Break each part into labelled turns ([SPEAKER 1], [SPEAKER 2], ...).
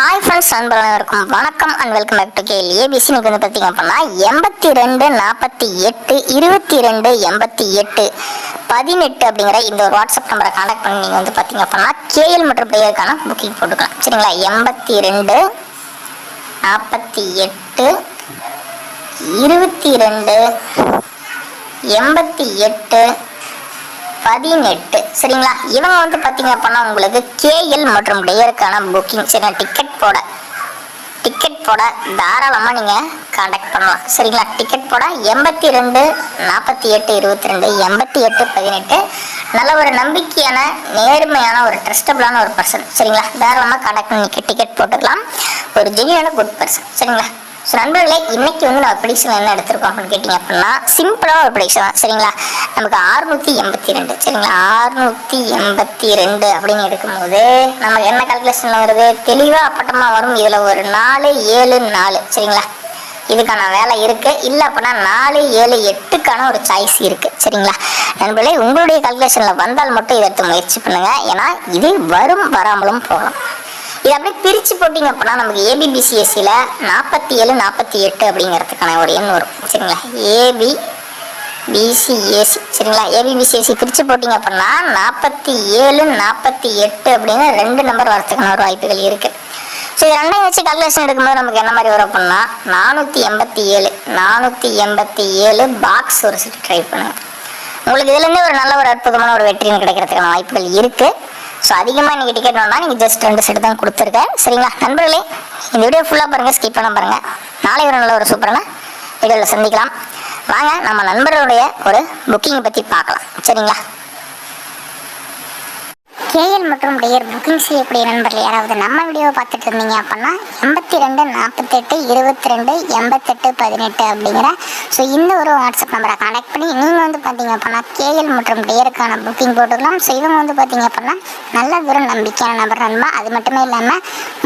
[SPEAKER 1] Hi friends, நண்பர்களுக்கும் வணக்கம் and welcome back to KL ABC. இன்னைக்கு வந்து பார்த்தீங்க அப்படின்னா 82 48 22 88 18 அப்படிங்கிற இந்த ஒரு வாட்ஸ்அப் நம்பரை கான்டாக்ட் பண்ணி நீங்கள் வந்து பார்த்தீங்க அப்படின்னா கேஎல் மற்றும் பிளேயருக்கான புக்கிங் போட்டுக்கலாம். சரிங்களா? 82 48 22 88 18. சரிங்களா? இவங்க வந்து பார்த்தீங்க அப்படின்னா உங்களுக்கு கேஎல் மற்றும் டேயருக்கான புக்கிங். சரிங்களா? டிக்கெட் போட தாராளமாக நீங்கள் கான்டாக்ட் பண்ணலாம். சரிங்களா? டிக்கெட் போட 82 48 22 88 18. நல்ல ஒரு நம்பிக்கையான நேர்மையான ஒரு ட்ரஸ்டபிளான ஒரு பர்சன். சரிங்களா? தாராளமாக கான்டாக்ட் பண்ணி டிக்கெட் போட்டுக்கலாம். ஒரு ஜென்யூனான குட் பர்சன். சரிங்களா? ஸோ நண்பர்களே, இன்னைக்கு வந்து நம்ம ப்ரெடிக்ஷன் என்ன எடுத்திருக்கோம் அப்படின்னு கேட்டிங்க அப்படின்னா சிம்பிளான ஒரு ப்ரெடிக்ஷன் தான். சரிங்களா? நமக்கு 682. சரிங்களா? 682 அப்படின்னு எடுக்கும்போது நம்ம என்ன கால்குலேஷனில் வருது? தெளிவாக அப்பட்டமாக வரும். இதில் ஒரு 4 7 4. சரிங்களா? இதுக்கான வேலை இருக்குது. இல்லை அப்படின்னா 4 7 8க்கான ஒரு சாய்ஸ் இருக்குது. சரிங்களா நண்பர்களே? உங்களுடைய கால்குலேஷனில் வந்தால் மட்டும் இதை எடுத்து முயற்சி பண்ணுங்கள். ஏன்னா இது வரும், வராமலும் போகலாம். இது அப்படியே பிரித்து போட்டிங்க அப்படின்னா நமக்கு ஏபிபிசிஎஸ்சியில் 47 48 அப்படிங்கிறதுக்கான ஒரு எண் வரும். சரிங்களா? ஏபிபிசிஎஸ்சி. சரிங்களா? ஏபிபிசிஎஸ்சி பிரித்து போட்டிங்க அப்படின்னா 47 48 அப்படின்னு 2 நம்பர் வரத்துக்கான ஒரு வாய்ப்புகள் இருக்குது. ஸோ இது ரெண்டையும் வச்சு கால்குலேஷன் எடுக்கும்போது நமக்கு என்ன மாதிரி வரும் அப்படின்னா 487 பாக்ஸ் ஒரு செட் ட்ரை பண்ணுங்க. உங்களுக்கு இதுலேருந்து ஒரு நல்ல ஒரு அற்புதமான ஒரு வெற்றின்னு கிடைக்கிறதுக்கான வாய்ப்புகள் இருக்குது. ஸோ அதிகமாக நீங்கள் டிக்கெட் வேணும்னா நீங்கள் ஜஸ்ட் 2 செட்டு தான் கொடுத்துருக்கேன். சரிங்களா நண்பர்களே? இந்த வீடியோ ஃபுல்லாக பாருங்கள், ஸ்கிப் பண்ண பாருங்கள். நாளை ஒரு நல்ல ஒரு சூப்பரான வீடியோவில் சந்திக்கலாம். வாங்க நம்ம நண்பர்களுடைய ஒரு புக்கிங்கை பற்றி பார்க்கலாம். சரிங்களா? கேஎல் மற்றும் டேயர் புக்கிங் செய்யக்கூடிய நண்பர்கள் யாராவது நம்ம வீடியோவை பார்த்துட்டு இருந்தீங்க அப்படின்னா 82 48 22 88 18 அப்படிங்கிற ஸோ இந்த ஒரு வாட்ஸ்அப் நம்பரை கான்டாக்ட் பண்ணி நீங்கள் வந்து பார்த்தீங்க அப்படின்னா கேஎல் மற்றும் டேயருக்கான புக்கிங் போட்டுக்கலாம். ஸோ இவங்க வந்து பார்த்தீங்க அப்படின்னா நல்ல ஒரு நம்பிக்கையான நபர் நண்பா. அது மட்டுமே இல்லாமல்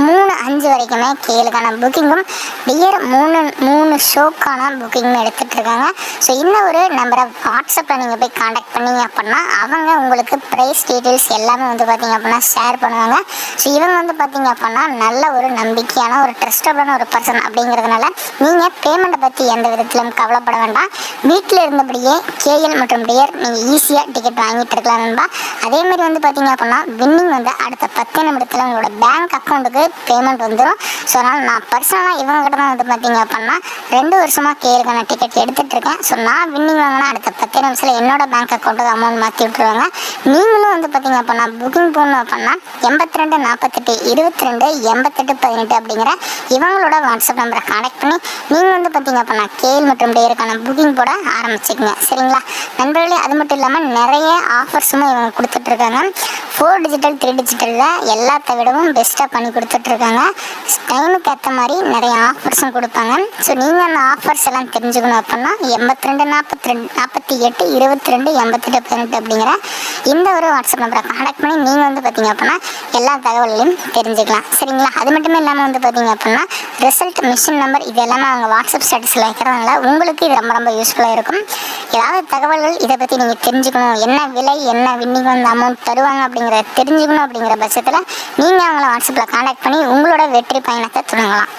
[SPEAKER 1] 3-5 வரைக்குமே கேஎலுக்கான புக்கிங்கும் டேயர் 3 ஷோக்கான புக்கிங்கும் எடுத்துகிட்டு இருக்காங்க. ஸோ இந்த ஒரு நம்பரை வாட்ஸ்அப்பில் நீங்கள் போய் கான்டாக்ட் பண்ணீங்க அப்படின்னா அவங்க உங்களுக்கு ப்ரைஸ் டீட்டெயில்ஸ் எல்லாமே வந்து பார்த்தீங்க அப்படின்னா ஷேர் பண்ணுவாங்க. ஸோ இவங்க வந்து பார்த்தீங்க அப்படின்னா நல்ல ஒரு நம்பிக்கையான ஒரு ட்ரஸ்டபிளான ஒரு பர்சன் அப்படிங்கிறதுனால நீங்கள் பேமெண்ட்டை பற்றி எந்த விதத்திலும் கவலைப்பட வேண்டாம். வீட்டில் இருந்தபடியே கேஎல் மற்றும் டேயர் நீங்கள் ஈஸியாக டிக்கெட் வாங்கிட்டு இருக்கலாம் நண்பா. அதேமாதிரி வந்து பார்த்தீங்க அப்படின்னா வின்னிங் வந்து அடுத்த 10 நிமிடத்தில் உங்களோட பேங்க் அக்கௌண்ட்டுக்கு பேமெண்ட் வந்துடும். ஸோ அதனால் நான் பர்சனலாக இவங்ககிட்ட தான் வந்து பார்த்தீங்க அப்படின்னா 2 வருஷமாக கேஎலுக்கான டிக்கெட் எடுத்துகிட்டு இருக்கேன். ஸோ நான் வின்னிங் வாங்கினா அடுத்த 10 நிமிஷத்தில் என்னோட பேங்க் அக்கௌண்ட்டுக்கு அமௌண்ட் மாற்றி விட்டுருவாங்க. நீங்களும் வந்து பார்த்தீங்க அப்படின்னா புக்கிங் போடணும் அப்படின்னா 82 48 22 88 18 அப்படிங்கிற இவங்களோட வாட்ஸ்அப் நம்பரை கான்டாக்ட் பண்ணி நீங்கள் வந்து பார்த்தீங்க அப்படின்னா கேஎல் மற்றும் டேயருக்கான புக்கிங் போட ஆரம்பிச்சுக்கங்க. சரிங்களா நண்பர்களே? அது மட்டும் இல்லாமல் நிறைய ஆஃபர்ஸும் இவங்க கொடுத்துட்ருக்காங்க. 4 டிஜிட்டல் 3 டிஜிட்டலில் எல்லாத்த விடவும் பெஸ்ட்டாக பண்ணி கொடுத்துட்ருக்காங்க. டைமுக்கு ஏற்ற மாதிரி நிறைய ஆஃபர்ஸும் கொடுப்பாங்க. ஸோ நீங்கள் அந்த ஆஃபர்ஸ் எல்லாம் தெரிஞ்சுக்கணும் அப்படின்னா 82 48 22 88 18 அப்படிங்கிற இந்த ஒரு வாட்ஸ்அப் நம்பரை கான்டாக்ட் பண்ணி நீங்கள் வந்து பார்த்தீங்க அப்படின்னா எல்லா தகவல்களையும் தெரிஞ்சுக்கலாம். சரிங்களா? அது மட்டுமே இல்லாமல் வந்து பார்த்தீங்க அப்படின்னா ரிசல்ட் மிஷின் நம்பர் இது எல்லாமே அவங்க வாட்ஸ்அப் ஸ்டேட்டஸில் வைக்கிறதுனால உங்களுக்கு இது ரொம்ப ரொம்ப யூஸ்ஃபுல்லாக இருக்கும். ஏதாவது தகவல்கள் இதை பற்றி நீங்கள் தெரிஞ்சுக்கணும், என்ன விலை என்ன வின்னிங் வந்து அமௌண்ட் தருவாங்க அப்படிங்கிறத தெரிஞ்சுக்கணும் அப்படிங்கிற பட்சத்தில் நீங்கள் அவங்கள வாட்ஸ்அப்பில் கான்டாக்ட் பண்ணி உங்களோட வெற்றி பயணத்தை தொடங்கலாம்.